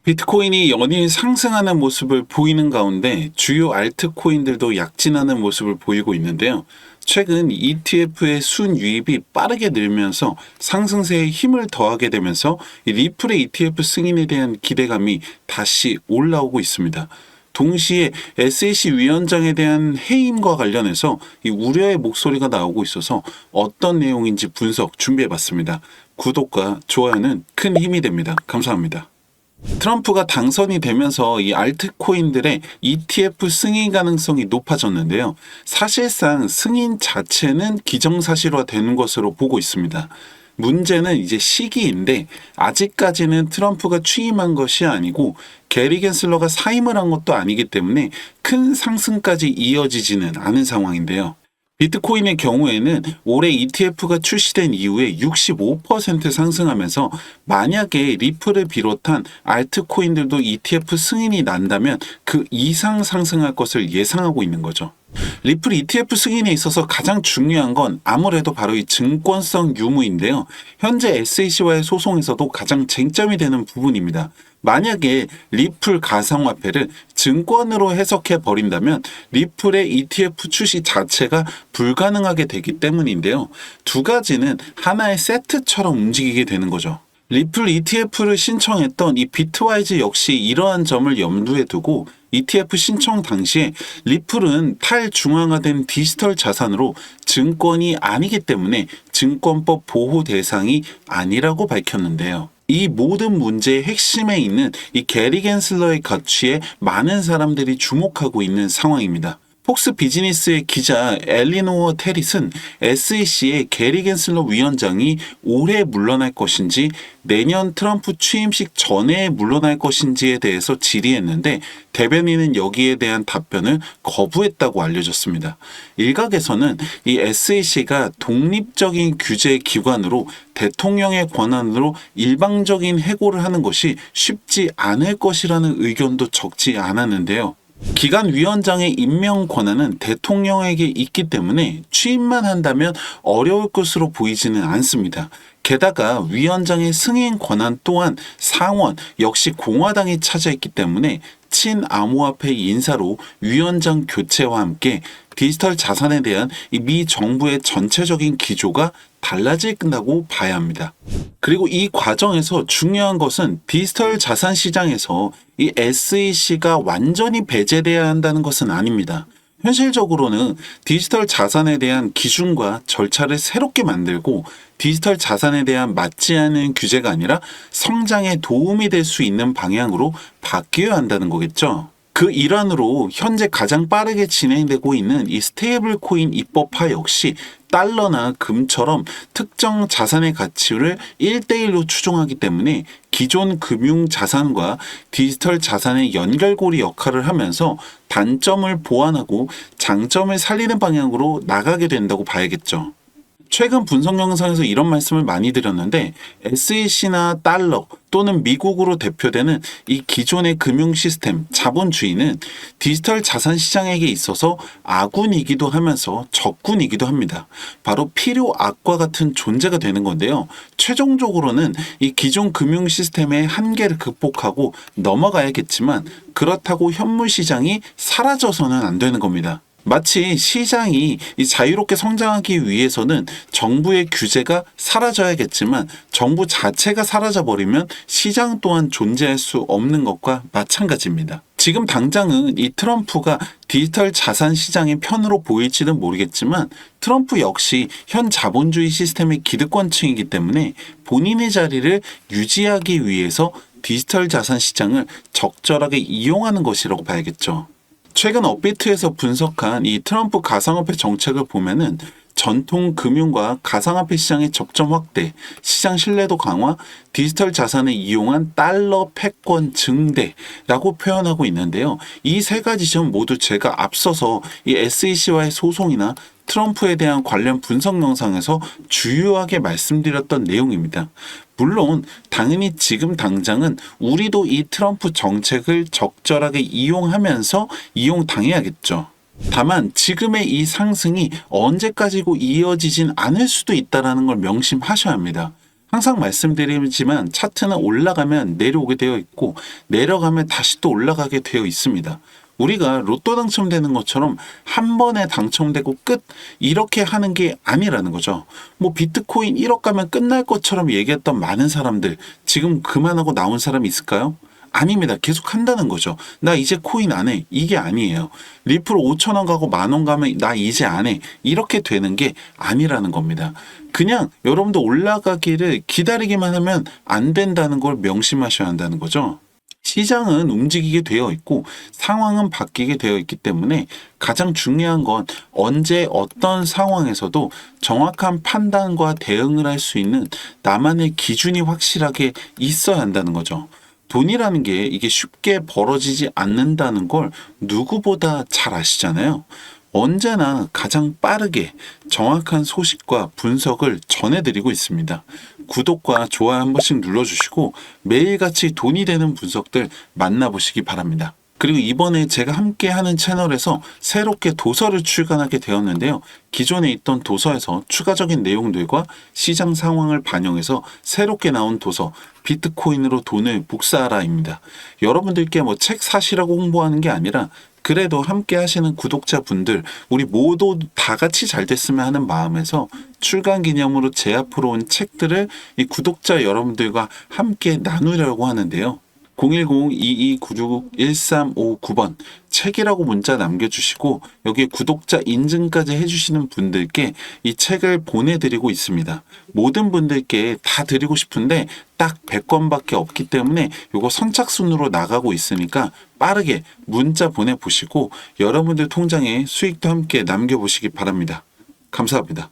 비트코인이 연일 상승하는 모습을 보이는 가운데 주요 알트코인들도 약진하는 모습을 보이고 있는데요. 최근 ETF의 순유입이 빠르게 늘면서 상승세에 힘을 더하게 되면서 이 리플의 ETF 승인에 대한 기대감이 다시 올라오고 있습니다. 동시에 SEC 위원장에 대한 해임과 관련해서 이 우려의 목소리가 나오고 있어서 어떤 내용인지 분석 준비해봤습니다. 구독과 좋아요는 큰 힘이 됩니다. 감사합니다. 트럼프가 당선이 되면서 이 알트코인들의 ETF 승인 가능성이 높아졌는데요. 사실상 승인 자체는 기정사실화 되는 것으로 보고 있습니다. 문제는 이제 시기인데 아직까지는 트럼프가 취임한 것이 아니고 게리 겐슬러가 사임을 한 것도 아니기 때문에 큰 상승까지 이어지지는 않은 상황인데요. 비트코인의 경우에는 올해 ETF가 출시된 이후에 65% 상승하면서 만약에 리플을 비롯한 알트코인들도 ETF 승인이 난다면 그 이상 상승할 것을 예상하고 있는 거죠. 리플 ETF 승인에 있어서 가장 중요한 건 아무래도 바로 이 증권성 유무인데요. 현재 SEC와의 소송에서도 가장 쟁점이 되는 부분입니다. 만약에 리플 가상화폐를 증권으로 해석해 버린다면 리플의 ETF 출시 자체가 불가능하게 되기 때문인데요. 두 가지는 하나의 세트처럼 움직이게 되는 거죠. 리플 ETF를 신청했던 이 비트와이즈 역시 이러한 점을 염두에 두고 ETF 신청 당시에 리플은 탈중앙화된 디지털 자산으로 증권이 아니기 때문에 증권법 보호 대상이 아니라고 밝혔는데요. 이 모든 문제의 핵심에 있는 이 게리 겐슬러의 가치에 많은 사람들이 주목하고 있는 상황입니다. 폭스 비즈니스의 기자 엘리노어 테릿은 SEC의 게리 겐슬러 위원장이 올해 물러날 것인지 내년 트럼프 취임식 전에 물러날 것인지에 대해서 질의했는데 대변인은 여기에 대한 답변을 거부했다고 알려졌습니다. 일각에서는 이 SEC가 독립적인 규제 기관으로 대통령의 권한으로 일방적인 해고를 하는 것이 쉽지 않을 것이라는 의견도 적지 않았는데요. 기관 위원장의 임명 권한은 대통령에게 있기 때문에 취임만 한다면 어려울 것으로 보이지는 않습니다. 게다가 위원장의 승인 권한 또한 상원 역시 공화당이 차지했기 때문에 친암호화폐 인사로 위원장 교체와 함께 디지털 자산에 대한 미 정부의 전체적인 기조가 달라진다고 봐야 합니다. 그리고 이 과정에서 중요한 것은 디지털 자산 시장에서 이 SEC가 완전히 배제돼야 한다는 것은 아닙니다. 현실적으로는 디지털 자산에 대한 기준과 절차를 새롭게 만들고 디지털 자산에 대한 맞지 않은 규제가 아니라 성장에 도움이 될 수 있는 방향으로 바뀌어야 한다는 거겠죠. 그 일환으로 현재 가장 빠르게 진행되고 있는 이 스테이블 코인 입법화 역시 달러나 금처럼 특정 자산의 가치를 1대1로 추종하기 때문에 기존 금융 자산과 디지털 자산의 연결고리 역할을 하면서 단점을 보완하고 장점을 살리는 방향으로 나가게 된다고 봐야겠죠. 최근 분석 영상에서 이런 말씀을 많이 드렸는데 SEC나 달러 또는 미국으로 대표되는 이 기존의 금융 시스템, 자본주의는 디지털 자산 시장에게 있어서 아군이기도 하면서 적군이기도 합니다. 바로 필요악과 같은 존재가 되는 건데요. 최종적으로는 이 기존 금융 시스템의 한계를 극복하고 넘어가야겠지만 그렇다고 현물 시장이 사라져서는 안 되는 겁니다. 마치 시장이 자유롭게 성장하기 위해서는 정부의 규제가 사라져야겠지만 정부 자체가 사라져버리면 시장 또한 존재할 수 없는 것과 마찬가지입니다. 지금 당장은 이 트럼프가 디지털 자산 시장의 편으로 보일지는 모르겠지만 트럼프 역시 현 자본주의 시스템의 기득권층이기 때문에 본인의 자리를 유지하기 위해서 디지털 자산 시장을 적절하게 이용하는 것이라고 봐야겠죠. 최근 업비트에서 분석한 이 트럼프 가상화폐 정책을 보면은 전통 금융과 가상화폐 시장의 접점 확대, 시장 신뢰도 강화, 디지털 자산을 이용한 달러 패권 증대라고 표현하고 있는데요. 이 세 가지 점 모두 제가 앞서서 이 SEC와의 소송이나 트럼프에 대한 관련 분석 영상에서 주요하게 말씀드렸던 내용입니다. 물론 당연히 지금 당장은 우리도 이 트럼프 정책을 적절하게 이용하면서 이용당해야겠죠. 다만 지금의 이 상승이 언제까지고 이어지진 않을 수도 있다는 걸 명심하셔야 합니다. 항상 말씀드리지만 차트는 올라가면 내려오게 되어 있고 내려가면 다시 또 올라가게 되어 있습니다. 우리가 로또 당첨되는 것처럼 한 번에 당첨되고 끝 이렇게 하는 게 아니라는 거죠. 뭐 비트코인 1억 가면 끝날 것처럼 얘기했던 많은 사람들 지금 그만하고 나온 사람이 있을까요? 아닙니다. 계속 한다는 거죠. 나 이제 코인 안 해. 이게 아니에요. 리플 5천 원 가고 만 원 가면 나 이제 안 해. 이렇게 되는 게 아니라는 겁니다. 그냥 여러분도 올라가기를 기다리기만 하면 안 된다는 걸 명심하셔야 한다는 거죠. 시장은 움직이게 되어 있고 상황은 바뀌게 되어 있기 때문에 가장 중요한 건 언제 어떤 상황에서도 정확한 판단과 대응을 할 수 있는 나만의 기준이 확실하게 있어야 한다는 거죠. 돈이라는 게 이게 쉽게 벌어지지 않는다는 걸 누구보다 잘 아시잖아요. 언제나 가장 빠르게 정확한 소식과 분석을 전해드리고 있습니다. 구독과 좋아요 한 번씩 눌러주시고 매일같이 돈이 되는 분석들 만나보시기 바랍니다. 그리고 이번에 제가 함께 하는 채널에서 새롭게 도서를 출간하게 되었는데요. 기존에 있던 도서에서 추가적인 내용들과 시장 상황을 반영해서 새롭게 나온 도서 비트코인으로 돈을 복사하라입니다. 여러분들께 뭐 책 사시라고 홍보하는 게 아니라 그래도 함께 하시는 구독자분들 우리 모두 다 같이 잘 됐으면 하는 마음에서 출간 기념으로 제 앞으로 온 책들을 이 구독자 여러분들과 함께 나누려고 하는데요. 010-2296-1359번 책이라고 문자 남겨주시고 여기에 구독자 인증까지 해주시는 분들께 이 책을 보내드리고 있습니다. 모든 분들께 다 드리고 싶은데 딱 100권밖에 없기 때문에 이거 선착순으로 나가고 있으니까 빠르게 문자 보내보시고 여러분들 통장에 수익도 함께 남겨보시기 바랍니다. 감사합니다.